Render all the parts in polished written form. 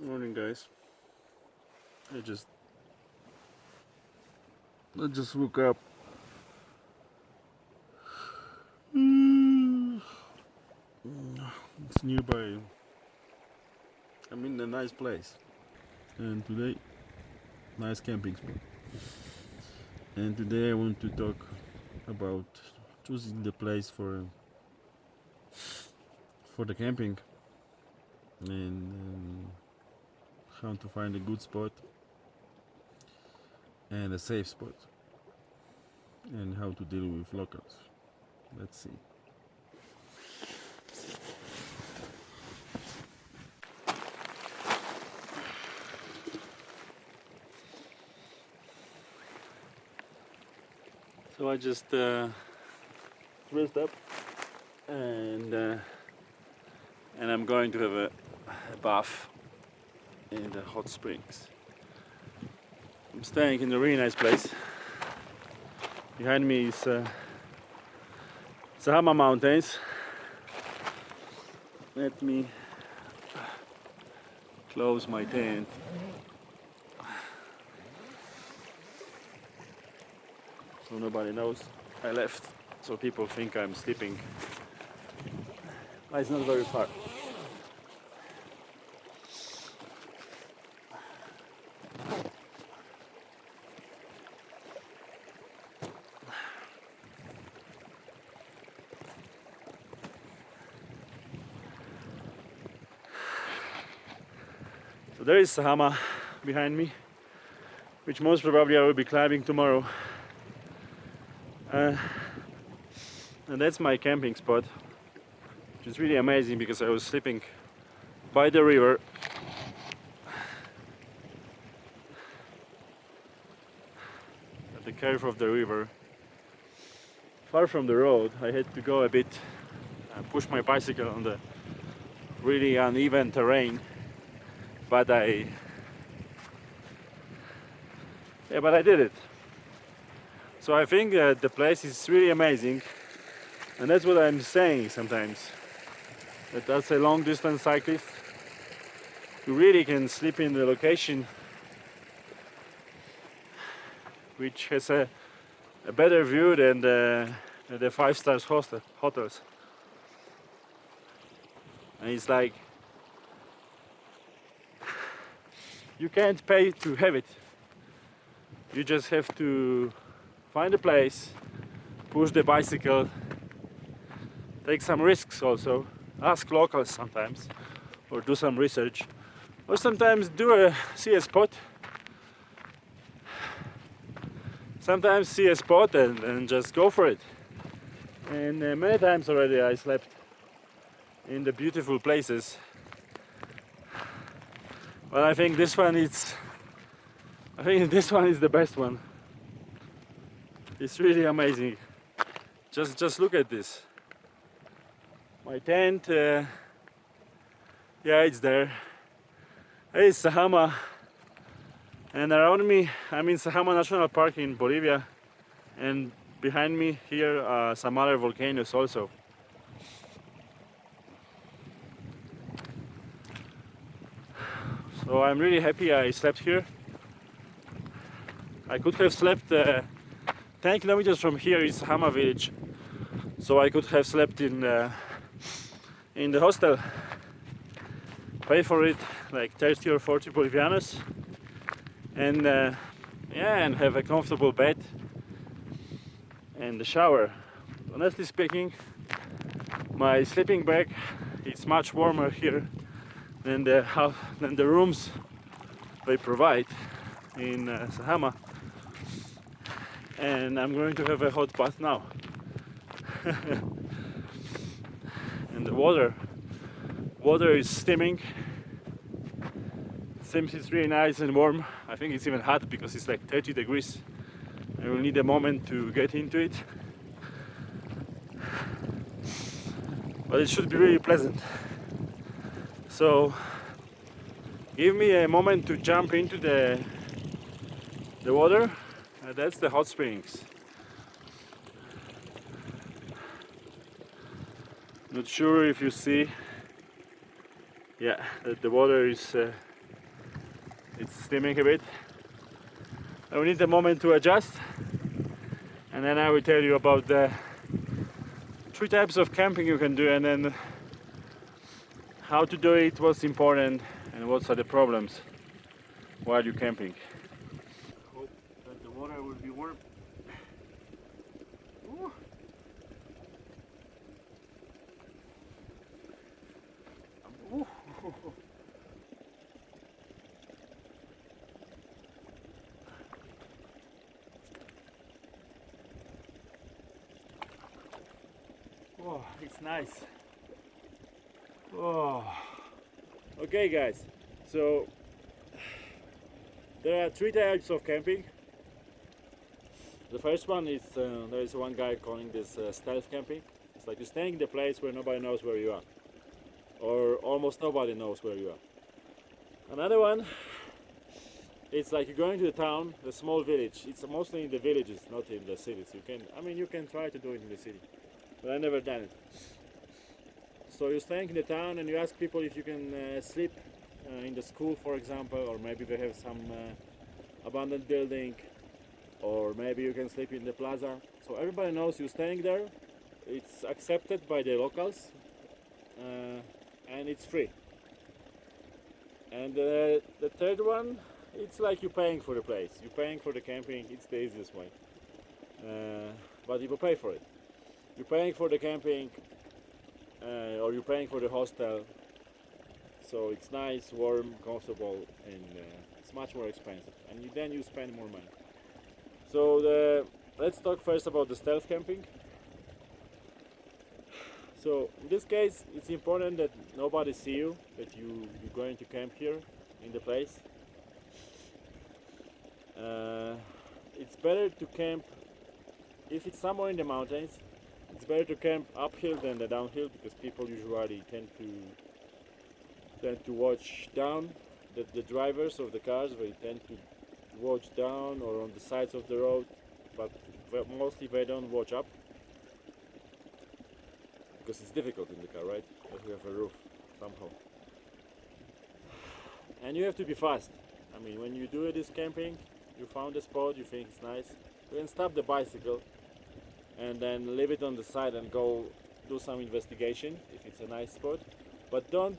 Morning, guys. I just woke up. It's nearby. I'm in a nice place, and today, nice camping spot. And today I want to talk about choosing the place for the camping and how to find a good spot and a safe spot and how to deal with locals. Let's see. So I just dressed up and I'm going to have a bath in the hot springs. I'm staying in a really nice place. Behind me is Sahama Mountains. Let me close my tent. So nobody knows I left, so people think I'm sleeping. But it's not very far. So there is Sahama behind me, which most probably I will be climbing tomorrow. And that's my camping spot, which is really amazing because I was sleeping by the river. At the curve of the river, far from the road. I had to go a bit, push my bicycle on the really uneven terrain, but I did it. So I think the place is really amazing, and that's what I'm saying sometimes. That as a long distance cyclist, you really can sleep in the location which has a better view than the 5-star hotels. And it's like you can't pay to have it. You just have to find a place, push the bicycle, take some risks also, ask locals sometimes, or do some research, or sometimes see a spot. Sometimes see a spot and just go for it. And many times already I slept in the beautiful places. But I think this one is the best one. It's really amazing. Just look at this. My tent, it's there. Hey, it's Sahama. And around me, I'm in Sahama National Park in Bolivia. And behind me here are some other volcanoes also. So I'm really happy I slept here. I could have slept 10 kilometers from here is Hama village, so I could have slept in the hostel, pay for it like 30 or 40 bolivianos, and and have a comfortable bed and a shower. Honestly speaking, my sleeping bag is much warmer here than the rooms they provide in Sahama. And I'm going to have a hot bath now. And the water is steaming. It seems it's really nice and warm. I think it's even hot because it's like 30 degrees. I will need a moment to get into it. But it should be really pleasant. So give me a moment to jump into the water. That's the hot springs. Not sure if you see, that the water is it's slimming a bit. And we need a moment to adjust, and then I will tell you about the 3 types of camping you can do, and then how to do it, what's important, and what are the problems while you're camping. Hope that the water will be warm. Ooh. Ooh. Oh, it's nice. Oh. Okay guys, so there are 3 types of camping. The first one is, there is one guy calling this stealth camping. It's like you're staying in the place where nobody knows where you are, or almost nobody knows where you are. Another one, it's like you're going to the town, the small village. It's mostly in the villages, not in the cities. You can try to do it in the city, but I never done it. So you're staying in the town and you ask people if you can sleep in the school, for example, or maybe they have some abandoned building, or maybe you can sleep in the plaza. So everybody knows you're staying there. It's accepted by the locals, and it's free. And the third one, it's like you're paying for the place. You're paying for the camping. It's the easiest way, but you will pay for it. You're paying for the camping, or you're paying for the hostel, so it's nice, warm, comfortable, and it's much more expensive, and then you spend more money. So let's talk first about the stealth camping. So in this case, it's important that nobody see you, that you're going to camp here in the place. It's better to camp, if it's somewhere in the mountains, it's better to camp uphill than the downhill, because people usually tend to watch down. The drivers of the cars, they tend to watch down or on the sides of the road, but mostly they don't watch up, because it's difficult in the car, right? If you have a roof somehow. And you have to be fast. I mean, when you do this camping, you found a spot, you think it's nice, you can stop the bicycle and then leave it on the side and go do some investigation if it's a nice spot. But don't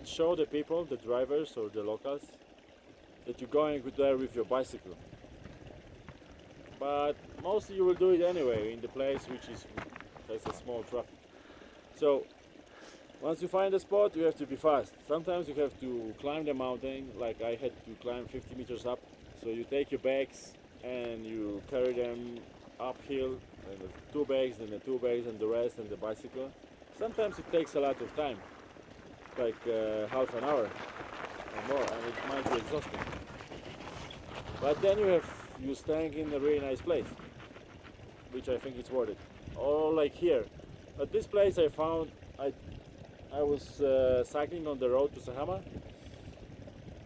show the people, the drivers or the locals, that you're going there with your bicycle. But mostly you will do it anyway in the place which has a small traffic. So once you find a spot, you have to be fast. Sometimes you have to climb the mountain, like I had to climb 50 meters up. So you take your bags and you carry them uphill, and the 2 bags and the 2 bags and the rest and the bicycle. Sometimes it takes a lot of time, like half an hour or more, and it might be exhausting. But then you're staying in a really nice place, which I think it's worth it. Or like here, at this place I found, I was cycling on the road to Sahama,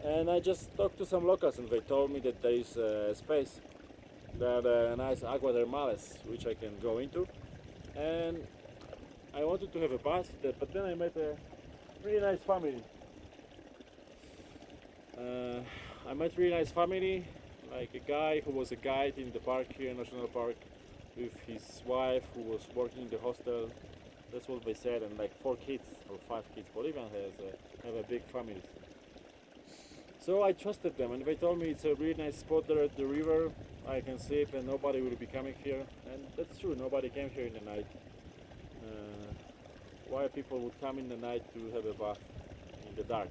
and I just talked to some locals, and they told me that there is a space, that a nice agua thermales, which I can go into. And I wanted to have a bath, but then I met a really nice family. Like a guy who was a guide in the park here, National Park, with his wife who was working in the hostel. That's what they said, and like 4 kids or 5 kids. Bolivian have a big family. So I trusted them, and they told me it's a really nice spot there at the river. I can sleep and nobody will be coming here. And that's true, nobody came here in the night. Why people would come in the night to have a bath in the dark?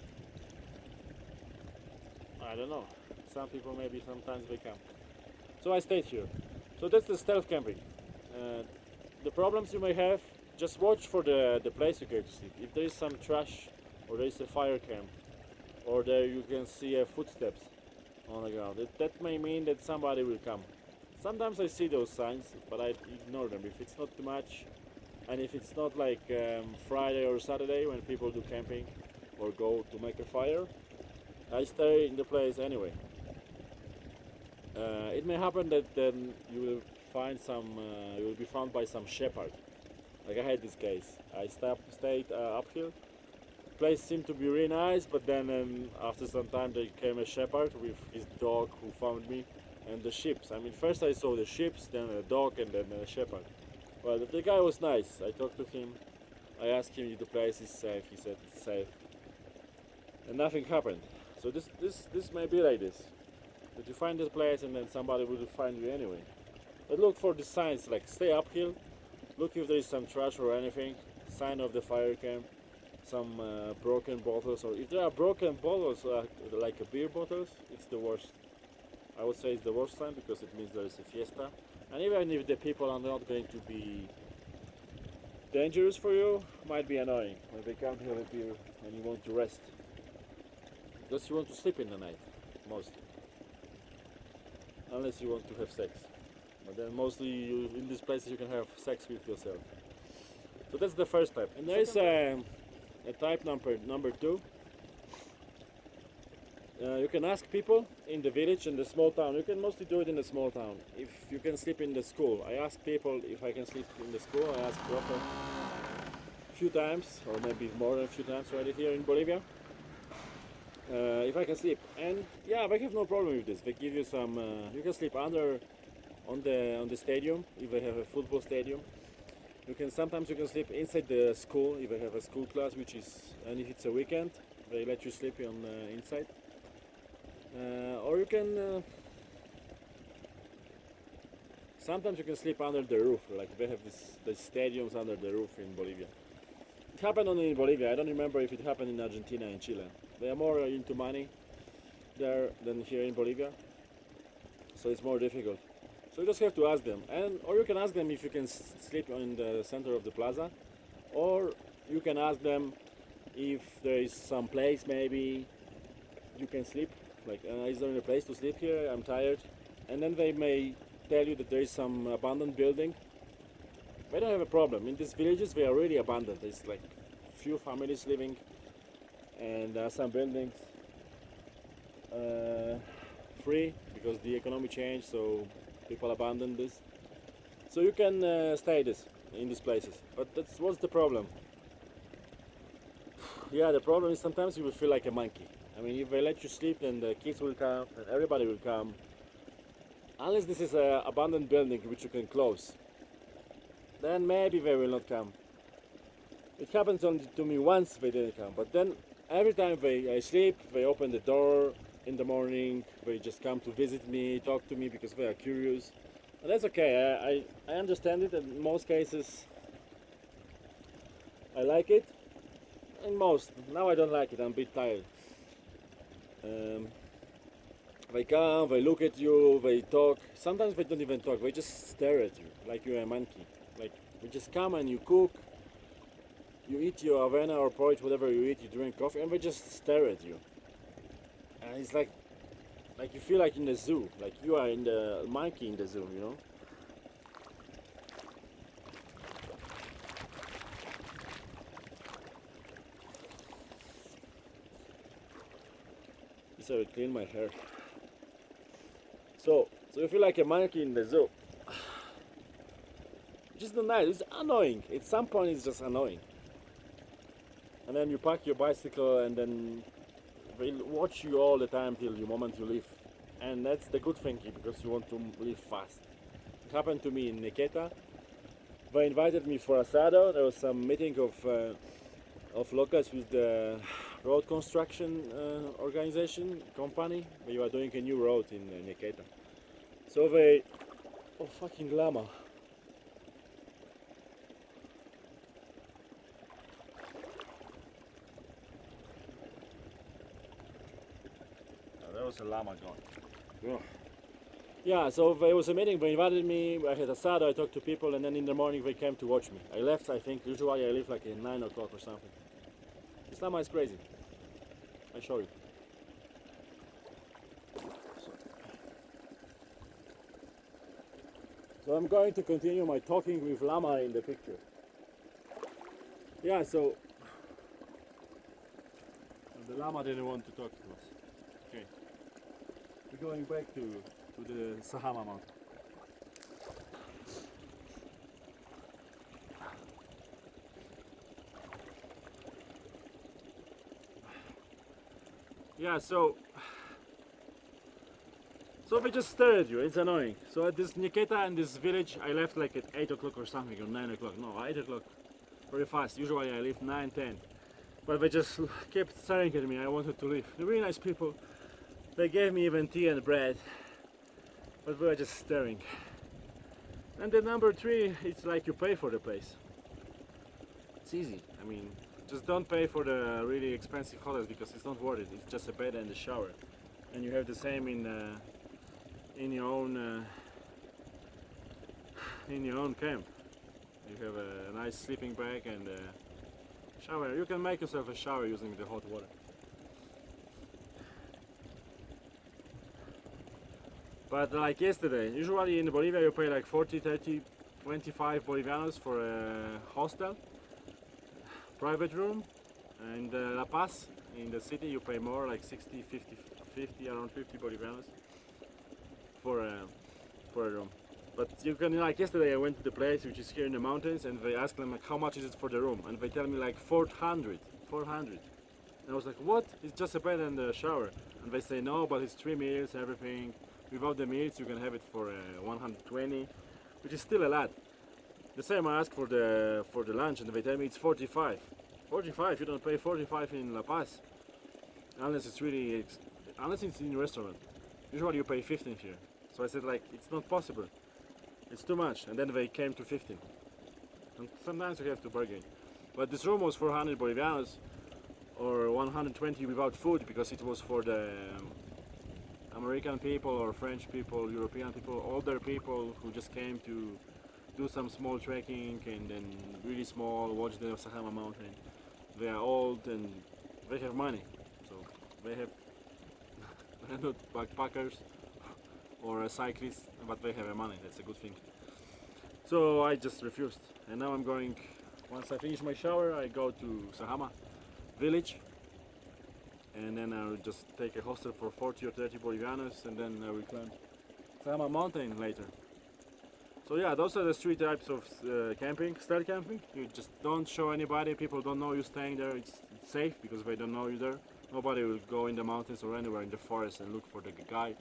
I don't know. Some people maybe sometimes they come. So I stayed here. So that's the stealth camping. The problems you may have, just watch for the place you go to sleep. If there is some trash, or there is a fire camp, or there you can see footsteps on the ground, that may mean that somebody will come. Sometimes I see those signs, but I ignore them. If it's not too much, and if it's not like Friday or Saturday when people do camping or go to make a fire, I stay in the place anyway. It may happen that then you will be found by some shepherd. Like I had this case. I stayed uphill, place seemed to be really nice, but then after some time there came a shepherd with his dog who found me, and the sheep. I mean, first I saw the sheep, then a dog, and then a shepherd. Well, the guy was nice. I talked to him. I asked him if the place is safe. He said it's safe, and nothing happened. So this may be like this. That you find this place and then somebody will find you anyway. But look for the signs, like stay uphill, look if there is some trash or anything, sign of the fire camp, some broken bottles, or if there are broken bottles like beer bottles, it's the worst. I would say it's the worst sign because it means there is a fiesta. And even if the people are not going to be dangerous for you, might be annoying when they come to have a beer and you want to rest. Because you want to sleep in the night, mostly. Unless you want to have sex. But then mostly in these places you can have sex with yourself. So that's the first type. And there is a type number two. You can ask people in the village, in the small town. You can mostly do it in the small town. If you can sleep in the school. I ask people if I can sleep in the school. I asked Rafa a few times, or maybe more than a few times already here in Bolivia. If I can sleep, and yeah, they have no problem with this. They give you some. You can sleep under on the stadium if they have a football stadium. Sometimes you can sleep inside the school if they have a school class, and if it's a weekend, they let you sleep on inside. Or you can. Sometimes you can sleep under the roof, like they have the stadiums under the roof in Bolivia. It happened only in Bolivia. I don't remember if it happened in Argentina and Chile. They are more into money there than here in Bolivia, so it's more difficult. So you just have to ask them, or you can ask them if you can sleep in the center of the plaza, or you can ask them if there is some place maybe you can sleep. Like, is there a place to sleep here? I'm tired, and then they may tell you that there is some abandoned building. They don't have a problem. In these villages, they are really abandoned. There's like few families living, and some buildings free because the economy changed, so people abandon this. So you can stay in these places. But what's the problem? Yeah, the problem is sometimes you will feel like a monkey. I mean, if they let you sleep, then the kids will come, and everybody will come. Unless this is an abandoned building which you can close, then maybe they will not come. It happened to me once they didn't come, but then every time I sleep, they open the door in the morning, they just come to visit me, talk to me because they are curious. And that's okay, I understand it. In most cases I like it. Now I don't like it, I'm a bit tired. They come, they look at you, they talk. Sometimes they don't even talk, they just stare at you like you're a monkey. Like, they just come and you cook, you eat your avena or porridge, whatever you eat, you drink coffee, and they just stare at you. And it's like you feel like in the zoo, like you are in the monkey in the zoo, you know? So I clean my hair. So you feel like a monkey in the zoo. Just not nice. It's annoying. At some point, it's just annoying. And then you park your bicycle, and then they'll watch you all the time till the moment you leave. And that's the good thing because you want to leave fast. It happened to me in Nequeta. They invited me for asado. There was some meeting of locals with the road construction organization company. We were doing a new road in Nequeta. So oh, fucking llama. Oh, there was a llama gone. Oh. Yeah, so there was a meeting, they invited me, I had asado, I talked to people, and then in the morning they came to watch me. I left, I think, usually I leave like at 9 o'clock or something. This llama is crazy. I'll show you. So I'm going to continue my talking with llama in the picture. Yeah, so the llama didn't want to talk to us. Okay. We're going back to the Sahama mountain. yeah, so they just stare at you. It's annoying. So at this Nikita and this village, I left like at 8 o'clock or something, or 9 o'clock. No, 8 o'clock. Very fast. Usually I leave 9, 10. But they just kept staring at me. I wanted to leave. They're really nice people. They gave me even tea and bread, but they were just staring. And then number 3, it's like you pay for the place. It's easy. I mean, just don't pay for the really expensive hotels because it's not worth it. It's just a bed and a shower, and you have the same in your own camp. You have a nice sleeping bag and a shower. You can make yourself a shower using the hot water. But like yesterday, usually in Bolivia you pay like 40, 30, 25 Bolivianos for a hostel, private room, and La Paz in the city you pay more, like 60, 50, around 50 Bolivianos for a room. But you can, like yesterday I went to the place which is here in the mountains and they asked them like how much is it for the room, and they tell me like 400. And I was like, what? It's just a bed and a shower. And they say no, but it's 3 meals, everything. Without the meals you can have it for 120, which is still a lot. The same I asked for the lunch and they tell me it's 45. 45, you don't pay 45 in La Paz unless it's really unless it's in a restaurant. Usually you pay 15 here. So I said like it's not possible. It's too much, and then they came to 15. And sometimes you have to bargain. But this room was 400 Bolivianos or 120 without food because it was for the American people or French people, European people, older people who just came to do some small trekking and then really small, watch the Sahama mountain. They are old and they have money, so they're not backpackers or cyclists, but they have money. That's a good thing. So I just refused, and now I'm going. Once I finish my shower, I go to Sahama village, and then I'll just take a hostel for 40 or 30 Bolivianos, and then I will climb Sahama mountain later. So yeah, those are the 3 types of camping. Stealth camping, you just don't show anybody, people don't know you staying there, it's safe because they don't know you there. Nobody will go in the mountains or anywhere in the forest and look for the guy.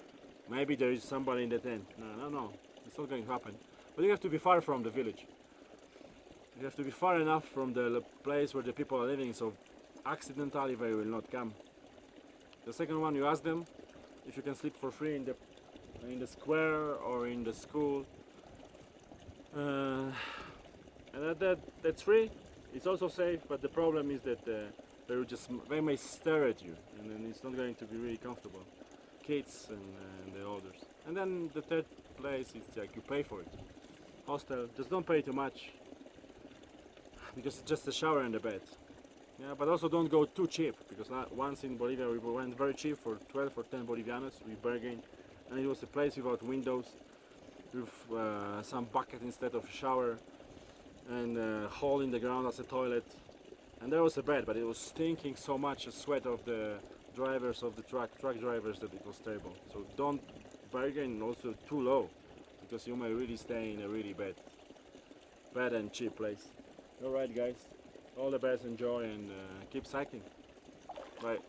Maybe there is somebody in the tent. No, it's not going to happen. But you have to be far from the village. You have to be far enough from the place where the people are living, so accidentally they will not come. The second one, you ask them if you can sleep for free in the square or in the school. And that's free. It's also safe, but the problem is that they may stare at you, and then it's not going to be really comfortable. Kids and the elders. And then the third place is like you pay for it. Hostel, just don't pay too much because it's just a shower and a bed. Yeah, but also don't go too cheap because once in Bolivia we went very cheap for 12 or 10 Bolivianos. We bargained, and it was a place without windows, with some bucket instead of a shower, and a hole in the ground as a toilet. And there was a bed, but it was stinking so much, the sweat of the drivers of the truck drivers, that it was terrible. So don't bargain also too low, because you may really stay in a really bad and cheap place. Alright guys, all the best, enjoy, and keep cycling. Right,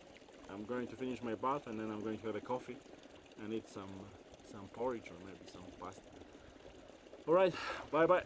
I'm going to finish my bath and then I'm going to have a coffee and eat some porridge or maybe some pasta. Alright, bye bye.